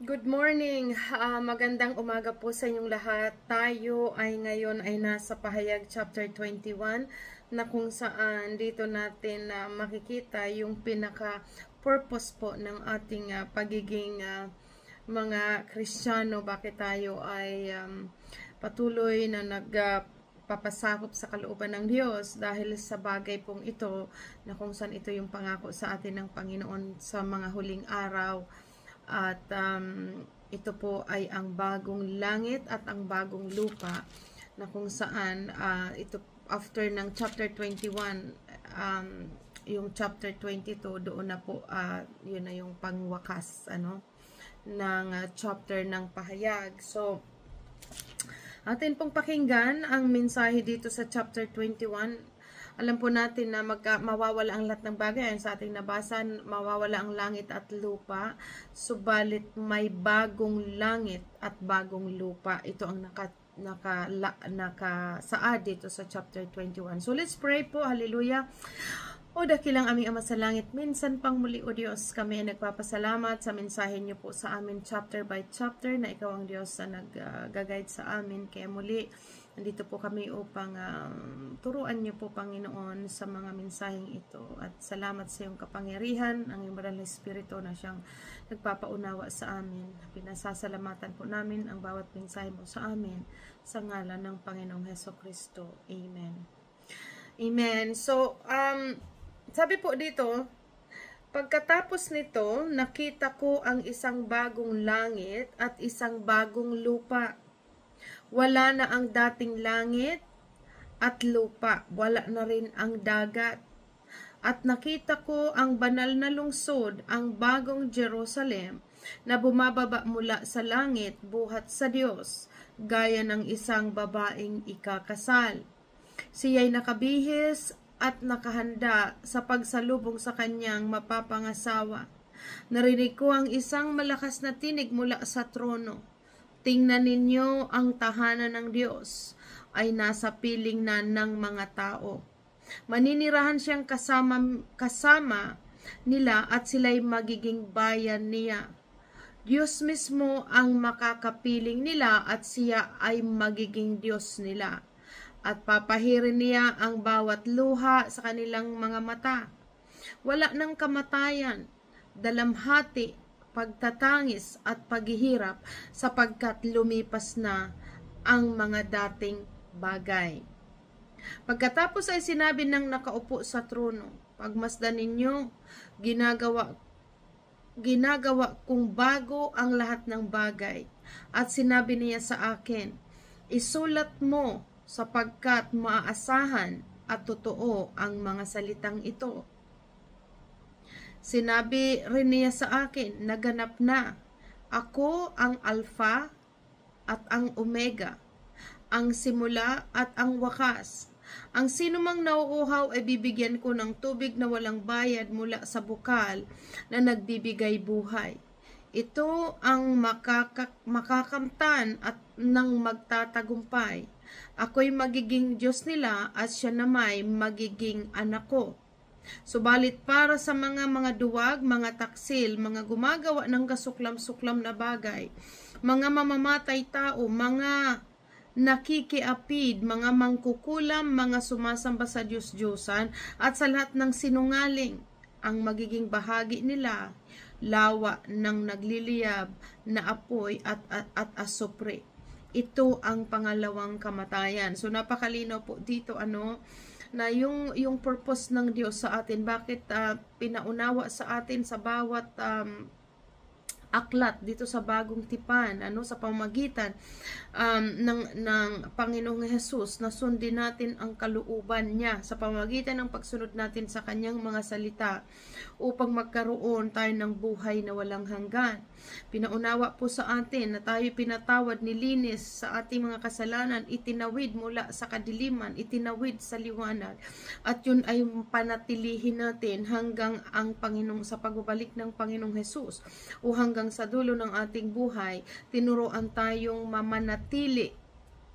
Good morning! Magandang umaga po sa inyong lahat. Tayo ay ngayon ay nasa Pahayag chapter 21 na kung saan dito natin makikita yung pinaka-purpose po ng ating pagiging mga Kristiyano. Bakit tayo ay patuloy na papasakop sa kalooban ng Diyos dahil sa bagay pong ito na kung saan ito yung pangako sa atin ng Panginoon sa mga huling araw. At ito po ay ang bagong langit at ang bagong lupa na kung saan ito after ng chapter 21, yung chapter 22 doon na po yun na yung pangwakas ng chapter ng pahayag. So atin pong pakinggan ang mensahe dito sa chapter 21. Alam po natin na mawawala ang lahat ng bagay. Ayon sa ating nabasa, mawawala ang langit at lupa. Subalit may bagong langit at bagong lupa. Ito ang nakasaad dito sa chapter 21. So let's pray po. Hallelujah. O dakilang aming Ama sa langit, minsan pang muli, O Diyos, kami ay nagpapasalamat sa mensahe niyo po sa amin chapter by chapter na ikaw ang Diyos na nag-guide sa amin. Kaya muli, nandito po kami upang turuan niyo po, Panginoon, sa mga mensaheng ito. At salamat sa iyong kapangyarihan, ang iyong banal na Espiritu na siyang nagpapaunawa sa amin. Pinasasalamatan po namin ang bawat mensahe mo sa amin sa ngalan ng Panginoong Hesukristo. Amen. Amen. So, sabi po dito, pagkatapos nito, nakita ko ang isang bagong langit at isang bagong lupa. Wala na ang dating langit at lupa. Wala na rin ang dagat. At nakita ko ang banal na lungsod, ang bagong Jerusalem, na bumababa mula sa langit buhat sa Diyos, gaya ng isang babaeng ikakasal. Siya'y nakabihis at nakahanda sa pagsalubong sa kanyang mapapangasawa. Narinig ko ang isang malakas na tinig mula sa trono. Tingnan ninyo, ang tahanan ng Diyos ay nasa piling na ng mga tao. Maninirahan siyang kasama nila at sila'y magiging bayan niya. Diyos mismo ang makakapiling nila at siya ay magiging Diyos nila. At papahirin niya ang bawat luha sa kanilang mga mata. Wala ng kamatayan, dalamhati, pagtatangis at paghihirap sapagkat lumipas na ang mga dating bagay. Pagkatapos ay sinabi ng nakaupo sa trono, pagmasdan ninyo, ginagawa kong bago ang lahat ng bagay. At sinabi niya sa akin, isulat mo sapagkat maaasahan at totoo ang mga salitang ito. Sinabi rin niya sa akin, naganap na. Ako ang Alpha at ang Omega, ang simula at ang wakas. Ang sinumang nauuhaw ay bibigyan ko ng tubig na walang bayad mula sa bukal na nagbibigay buhay. Ito ang makakamtan at nang magtatagumpay. Ako'y magiging Diyos nila at siya namay magiging anak ko. Subalit para sa mga duwag, mga taksil, mga gumagawa ng kasuklam-suklam na bagay, mga mamamatay tao, mga nakikiapid, mga mangkukulam, mga sumasamba sa Diyos-Diyosan, at sa lahat ng sinungaling, ang magiging bahagi nila, lawa ng nagliliyab na apoy at asupre. Ito ang pangalawang kamatayan. So napakalinaw po dito na yung purpose ng Diyos sa atin, bakit pinaunawa sa atin sa bawat aklat dito sa bagong tipan, sa pamamagitan ng Panginoong Hesus, na sundin natin ang kalooban niya sa pamamagitan ng pagsunod natin sa kanyang mga salita upang magkaroon tayo ng buhay na walang hanggan. Pinaunawa po sa atin na tayo pinatawad, nilinis sa ating mga kasalanan, itinawid mula sa kadiliman, itinawid sa liwanag, at yun ay panatilihin natin hanggang ang Panginoong sa pagbabalik ng Panginoong Hesus, o hanggang sa dulo ng ating buhay, tinuruan tayong mamanatili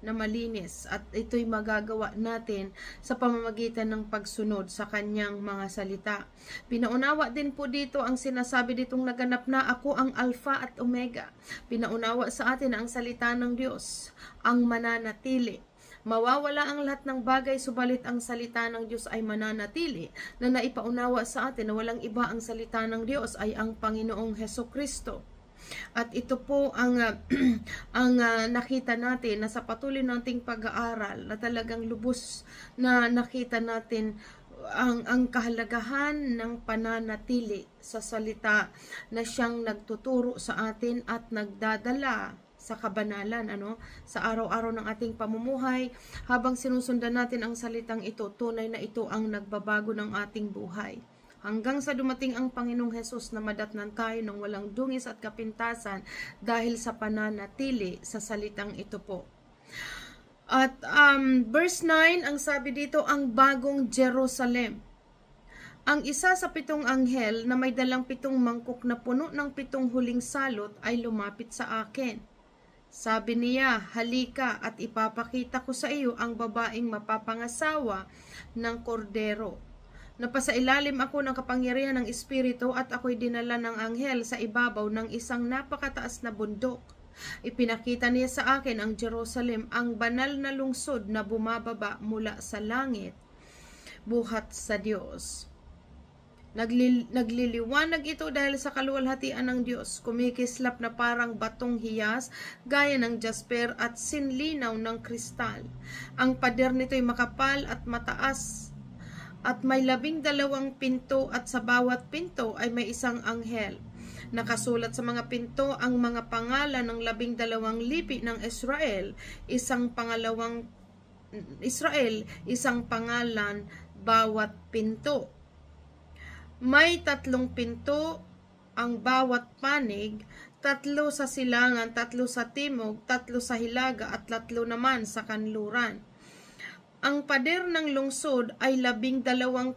na malinis at ito'y magagawa natin sa pamamagitan ng pagsunod sa kanyang mga salita. Pinaunawa din po dito ang sinasabi ditong naganap na ako ang Alpha at Omega. Pinaunawa sa atin ang salita ng Diyos, ang mananatili. Mawawala ang lahat ng bagay, subalit ang salita ng Diyos ay mananatili, na naipaunawa sa atin na walang iba ang salita ng Diyos ay ang Panginoong Hesukristo. At ito po ang nakita natin na sa patuloy nating pag-aaral na talagang lubos na nakita natin ang kahalagahan ng pananatili sa salita na siyang nagtuturo sa atin at nagdadala sa kabanalan, sa araw-araw ng ating pamumuhay. Habang sinusundan natin ang salitang ito, tunay na ito ang nagbabago ng ating buhay. Hanggang sa dumating ang Panginoong Hesus na madatnan tayo ng walang dungis at kapintasan dahil sa pananatili sa salitang ito po. At verse 9, ang sabi dito, ang bagong Jerusalem. Ang isa sa 7 anghel na may dalang 7 mangkok na puno ng 7 huling salot ay lumapit sa akin. Sabi niya, halika at ipapakita ko sa iyo ang babaeng mapapangasawa ng kordero. Napasailalim ako ng kapangyarihan ng Espiritu at ako'y dinala ng anghel sa ibabaw ng isang napakataas na bundok. Ipinakita niya sa akin ang Jerusalem, ang banal na lungsod na bumababa mula sa langit, buhat sa Diyos. Nagliliwanag ito dahil sa kaluwalhatian ng Diyos, kumikislap na parang batong hiyas, gaya ng jasper at sinlinaw ng kristal. Ang pader nito'y makapal at mataas, at may 12 pinto at sa bawat pinto ay may isang anghel. Nakasulat sa mga pinto ang mga pangalan ng 12 lipi ng Israel, isang pangalan bawat pinto. May 3 pinto ang bawat panig, 3 sa silangan, 3 sa timog, 3 sa hilaga at 3 naman sa kanluran. Ang pader ng lungsod ay 12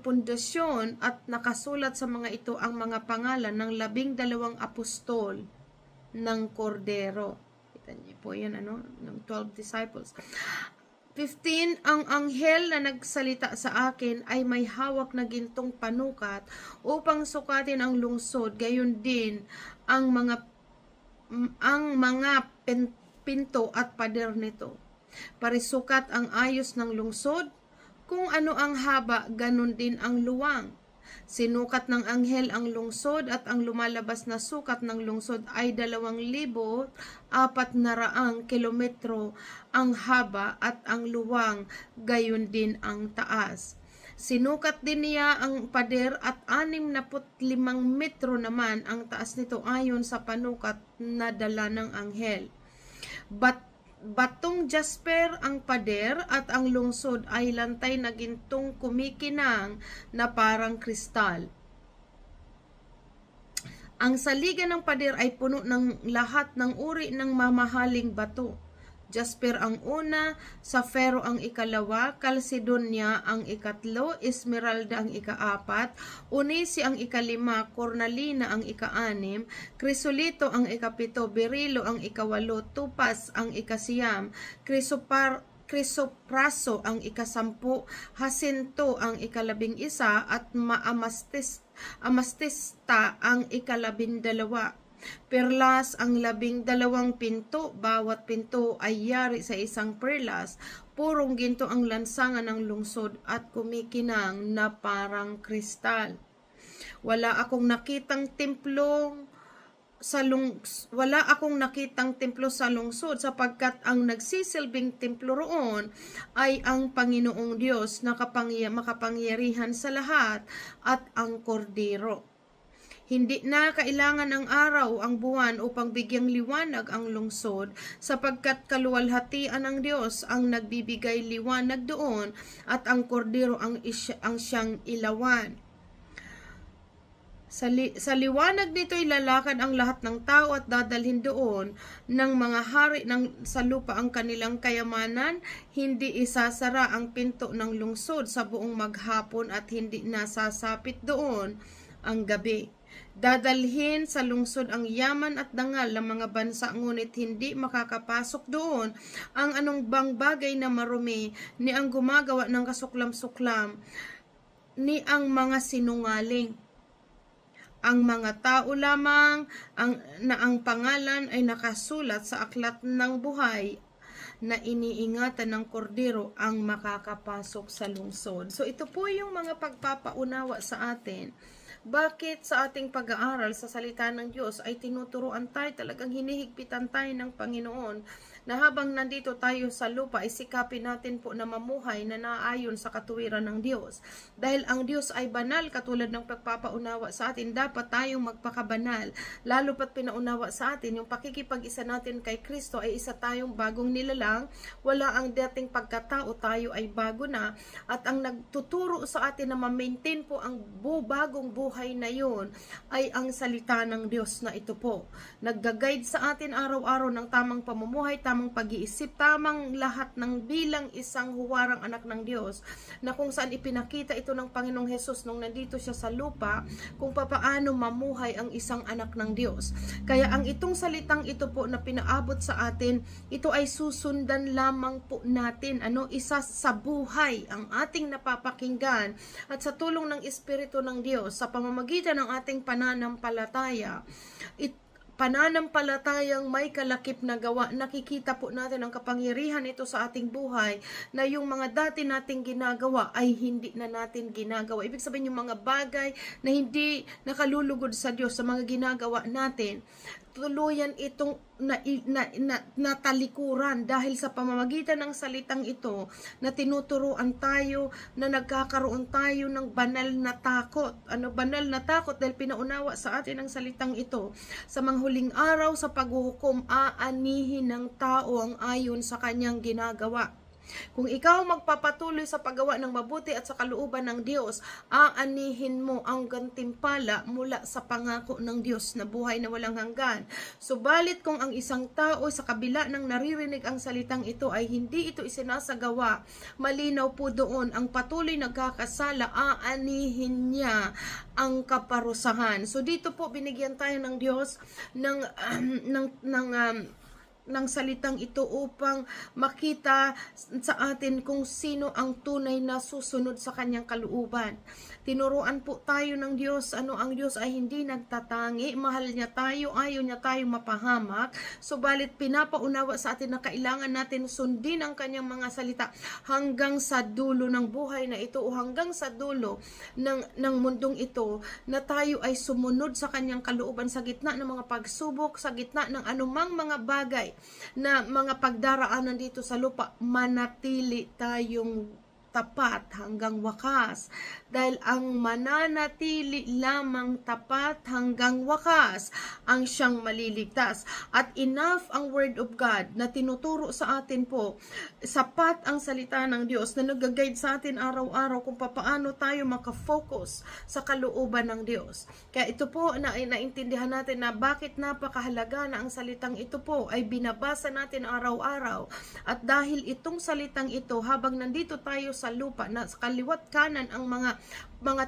pundasyon at nakasulat sa mga ito ang mga pangalan ng 12 apostol ng kordero. Kita niyo po yan, ng 12 disciples. 15, ang anghel na nagsalita sa akin ay may hawak na gintong panukat upang sukatin ang lungsod, gayon din ang mga pinto at pader nito. Parisukat ang ayos ng lungsod, kung ano ang haba, ganun din ang luwang. Sinukat ng anghel ang lungsod at ang lumalabas na sukat ng lungsod ay 2,400 kilometro ang haba at ang luwang, gayon din ang taas. Sinukat din niya ang pader at 65 metro naman ang taas nito ayon sa panukat na dala ng anghel. Batong jasper ang pader at ang lungsod ay lantay na gintong kumikinang na parang kristal. Ang saligan ng pader ay puno ng lahat ng uri ng mamahaling bato. Jasper ang una, sapphire ang ikalawa, calcedonia ang ikatlo, esmeralda ang ikaapat, onyx ang ikalima, cornalina ang ikaanim, krisolito ang ikapito, berilo ang ikawalo, topaz ang ikasiyam, krisopraso ang ikasampu, jacinto ang ika-11 at amastista ang ika-12. Perlas ang 12 pinto, bawat pinto ay yari sa isang perlas, purong ginto ang lansangan ng lungsod at kumikinang na parang kristal. Wala akong nakitang templo sa lungsod sapagkat ang nagsisilbing templo roon ay ang Panginoong Diyos na makapangyarihan sa lahat at ang kordero. Hindi na kailangan ng araw ang buwan upang bigyang liwanag ang lungsod, sapagkat kaluwalhatian ng Diyos ang nagbibigay liwanag doon at ang kordero ang siyang ilawan. Sa liwanag nito'y lalakad ang lahat ng tao at dadalhin doon ng mga hari sa lupa ang kanilang kayamanan. Hindi isasara ang pinto ng lungsod sa buong maghapon at hindi nasasapit doon ang gabi. Dadalhin sa lungsod ang yaman at dangal ng mga bansa, ngunit hindi makakapasok doon ang anong bang bagay na marumi, ni ang gumagawa ng kasuklam-suklam, ni ang mga sinungaling. Ang mga tao lamang na ang pangalan ay nakasulat sa aklat ng buhay na iniingatan ng kordero ang makakapasok sa lungsod. So ito po yung mga pagpapaunawa sa atin. Bakit sa ating pag-aaral sa salita ng Diyos ay tinuturuan tayo, talagang hinihigpitan tayo ng Panginoon na habang nandito tayo sa lupa ay sikapin natin po na mamuhay na naayon sa katuwiran ng Diyos. Dahil ang Diyos ay banal, katulad ng pagpapaunawa sa atin, dapat tayong magpakabanal. Lalo pat pinaunawa sa atin, yung pakikipag-isa natin kay Kristo ay isa tayong bagong nilalang, wala ang dating pagkatao, tayo ay bago na, at ang nagtuturo sa atin na ma-maintain po ang bagong buhay na yun ay ang salita ng Diyos na ito po. Nagga-guide sa atin araw-araw ng tamang pamumuhay, tamang pag-iisip, tamang lahat ng bilang isang huwarang anak ng Diyos, na kung saan ipinakita ito ng Panginoong Hesus nung nandito siya sa lupa, kung papaano mamuhay ang isang anak ng Diyos. Kaya ang itong salitang ito po na pinaabot sa atin, ito ay susundan lamang po natin, isa sa buhay ang ating napapakinggan, at sa tulong ng Espiritu ng Diyos, sa pamamagitan ng ating pananampalataya, pananampalatayang may kalakip na gawa, nakikita po natin ang kapangyarihan ito sa ating buhay, na yung mga dati nating ginagawa ay hindi na natin ginagawa. Ibig sabihin, yung mga bagay na hindi nakalulugod sa Diyos sa mga ginagawa natin, tuluyan itong natalikuran dahil sa pamamagitan ng salitang ito na tinuturuan tayo, na nagkakaroon tayo ng banal na takot. Banal na takot? Dahil pinaunawa sa atin ang salitang ito, sa mga huling araw sa paghuhukom, aanihin ng tao ang ayon sa kanyang ginagawa. Kung ikaw magpapatuloy sa paggawa ng mabuti at sa kalooban ng Diyos, aanihin mo ang gantimpala mula sa pangako ng Diyos na buhay na walang hanggan. Subalit kung ang isang tao sa kabila ng naririnig ang salitang ito ay hindi ito isinasagawa, malinaw po doon ang patuloy nagkakasala, aanihin niya ang kaparusahan. So dito po binigyan tayo ng Diyos ng salitang ito upang makita sa atin kung sino ang tunay na susunod sa kanyang kalooban. Tinuruan po tayo ng Diyos, ang Diyos ay hindi nagtatangi, mahal niya tayo, ayaw niya tayo mapahamak, subalit pinapaunawa sa atin na kailangan natin sundin ang kanyang mga salita hanggang sa dulo ng buhay na ito, o hanggang sa dulo ng mundong ito, na tayo ay sumunod sa kanyang kalooban sa gitna ng mga pagsubok, sa gitna ng anumang mga bagay na mga pagdaraanan dito sa lupa, manatili tayong tapat hanggang wakas. Dahil ang mananatili lamang tapat hanggang wakas ang siyang maliligtas. At enough ang Word of God na tinuturo sa atin po, sapat ang salita ng Diyos na nag-guide sa atin araw-araw kung paano tayo makafocus sa kalooban ng Diyos. Kaya ito po na naintindihan natin na bakit napakahalaga na ang salitang ito po ay binabasa natin araw-araw. At dahil itong salitang ito, habang nandito tayo sa lupa, na kaliwat kanan ang mga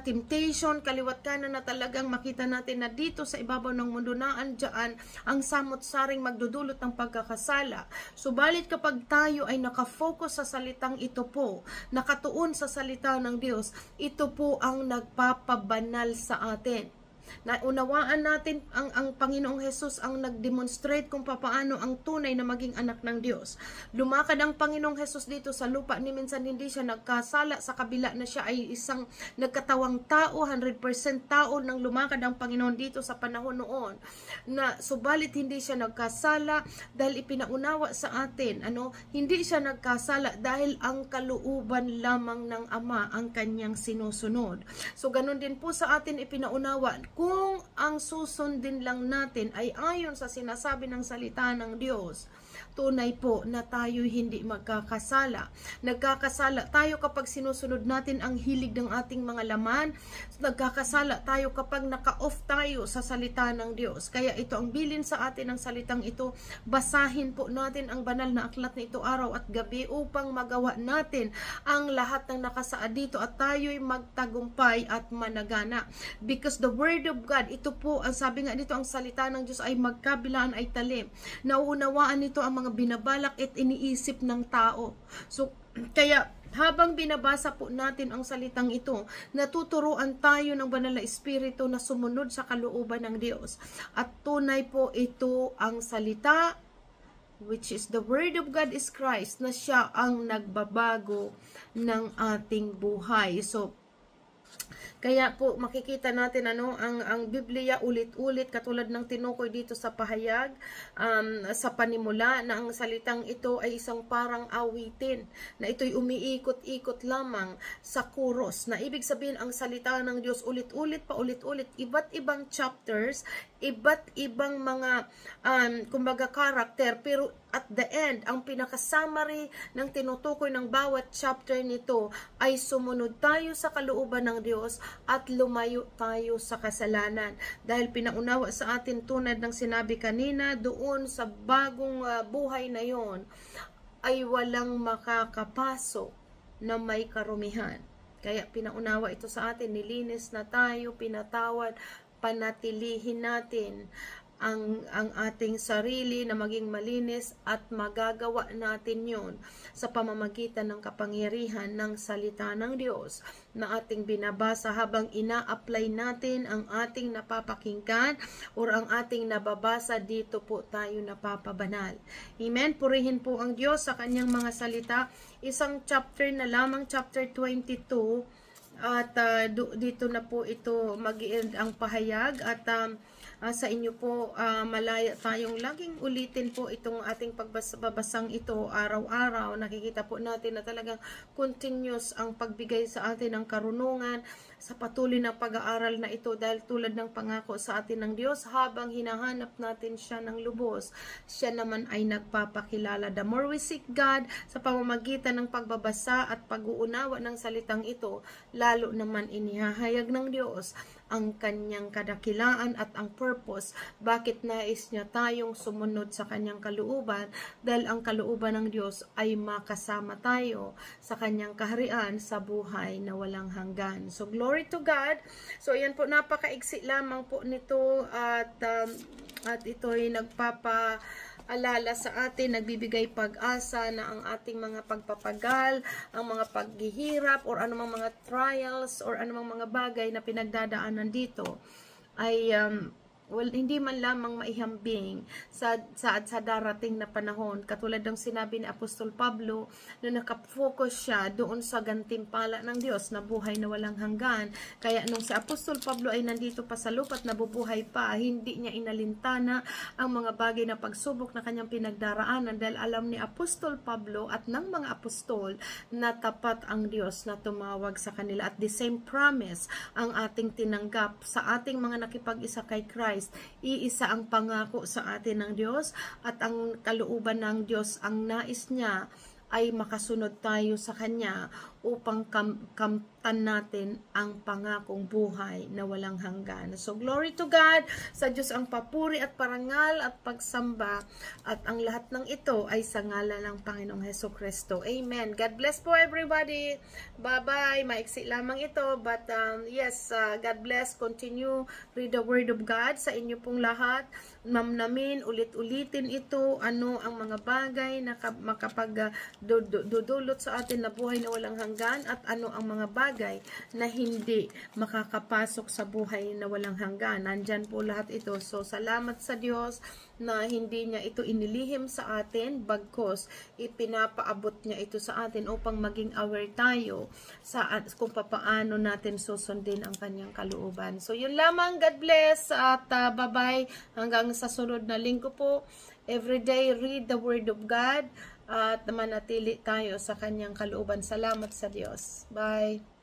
temptation, kaliwat kanan na talagang makita natin na dito sa ibabaw ng mundo na andyan ang samot-saring magdudulot ng pagkakasala. Subalit kapag tayo ay nakafocus sa salitang ito po, nakatuon sa salita ng Diyos, ito po ang nagpapabanal sa atin. Naunawaan natin ang Panginoong Hesus ang nag-demonstrate kung paano ang tunay na maging anak ng Diyos. Lumakad ang Panginoong Hesus dito sa lupa, ni minsan hindi siya nagkasala, sa kabila na siya ay isang nagkatawang tao, 100% tao nang lumakad ang Panginoon dito sa panahon noon. Subalit hindi siya nagkasala dahil ipinaunawa sa atin, hindi siya nagkasala dahil ang kalooban lamang ng Ama ang kanyang sinusunod. So ganun din po sa atin ipinaunawa, kung ang susundin lang natin ay ayon sa sinasabi ng salita ng Diyos, tunay po na tayo hindi magkakasala. Nagkakasala tayo kapag sinusunod natin ang hilig ng ating mga laman. Nagkakasala tayo kapag naka-off tayo sa salita ng Diyos. Kaya ito ang bilin sa atin ng salitang ito. Basahin po natin ang banal na aklat na ito araw at gabi upang magawa natin ang lahat ng nakasaad dito at tayo'y magtagumpay at managana. Because the Word Word of God, ito po, ang sabi nga dito, ang salita ng Diyos ay magkabilaan ay talim. Nauunawaan nito ang mga binabalak at iniisip ng tao. So, kaya, habang binabasa po natin ang salitang ito, natuturuan tayo ng banal na espiritu na sumunod sa kalooban ng Diyos. At tunay po ito ang salita, which is the Word of God is Christ, na siya ang nagbabago ng ating buhay. So, kaya po makikita natin ang Biblia ulit-ulit katulad ng tinukoy dito sa pahayag sa panimula na ang salitang ito ay isang parang awitin na ito'y umiikot-ikot lamang sa chorus, na ibig sabihin ang salita ng Diyos ulit-ulit pa ulit-ulit, iba't ibang chapters, iba't ibang mga kumbaga karakter, pero at the end, ang pinaka-summary ng tinutukoy ng bawat chapter nito ay sumunod tayo sa kalooban ng Diyos at lumayo tayo sa kasalanan. Dahil pinaunawa sa atin tunad ng sinabi kanina, doon sa bagong buhay na yon ay walang makakapasok na may karumihan. Kaya pinaunawa ito sa atin, nilinis na tayo, pinatawad, panatilihin natin ang ating sarili na maging malinis at magagawa natin yon sa pamamagitan ng kapangyarihan ng salita ng Diyos na ating binabasa habang ina-apply natin ang ating napapakinggan o ang ating nababasa, dito po tayo napapabanal. Amen? Purihin po ang Diyos sa kanyang mga salita. Isang chapter na lamang, chapter 22, at dito na po ito mag-end ang pahayag at sa inyo po malaya tayong laging ulitin po itong ating pagbabasang ito araw-araw. Nakikita po natin na talagang continuous ang pagbigay sa atin ng karunungan sa patuloy na pag-aaral na ito, dahil tulad ng pangako sa atin ng Diyos, habang hinahanap natin siya ng lubos, siya naman ay nagpapakilala. The more we seek God sa pamamagitan ng pagbabasa at pag-uunawa ng salitang ito, lalo naman inihahayag ng Diyos ang kanyang kadakilaan at ang purpose, bakit nais niya tayong sumunod sa kanyang kalooban, dahil ang kalooban ng Diyos ay makasama tayo sa kanyang kaharian sa buhay na walang hanggan. So glory to God. So ayan po, napakaiksi lamang po nito at ito ay nagpapaalala sa atin, nagbibigay pag-asa na ang ating mga pagpapagal, ang mga paghihirap or anumang mga trials or anumang mga bagay na pinagdadaanan dito ay hindi man lamang maihambing sa darating na panahon. Katulad ng sinabi ni Apostol Pablo na nakafocus siya doon sa gantimpala ng Diyos na buhay na walang hanggan. Kaya nung si Apostol Pablo ay nandito pa sa lupa at nabubuhay pa, hindi niya inalintana ang mga bagay na pagsubok na kanyang pinagdaraanan, dahil alam ni Apostol Pablo at ng mga apostol na tapat ang Diyos na tumawag sa kanila. At the same promise ang ating tinanggap sa ating mga nakipag-isa kay Christ. Iisa ang pangako sa atin ng Diyos, at ang kalooban ng Diyos, ang nais niya ay makasunod tayo sa Kanya upang kamtan natin ang pangakong buhay na walang hanggan. So glory to God, sa Diyos ang papuri at parangal at pagsamba, at ang lahat ng ito ay sa ngalan ng Panginoong Hesukristo. Amen. God bless po everybody. Bye-bye. Maiksi lamang ito, but yes, God bless. Continue read the Word of God sa inyo pong lahat. Namnamin, ulit-ulitin ito, ano ang mga bagay na makapag dudulot sa atin na buhay na walang hanggan, at ano ang mga bagay na hindi makakapasok sa buhay na walang hanggan. Nandyan po lahat ito. So, salamat sa Diyos na hindi niya ito inilihim sa atin, bagkos ipinapaabot niya ito sa atin upang maging aware tayo sa kung paano natin susundin ang kanyang kalooban. So, yun lamang. God bless at bye-bye. Hanggang sa sunod na linggo po. Everyday, read the Word of God at manatili tayo sa kanyang kalooban. Salamat sa Diyos. Bye.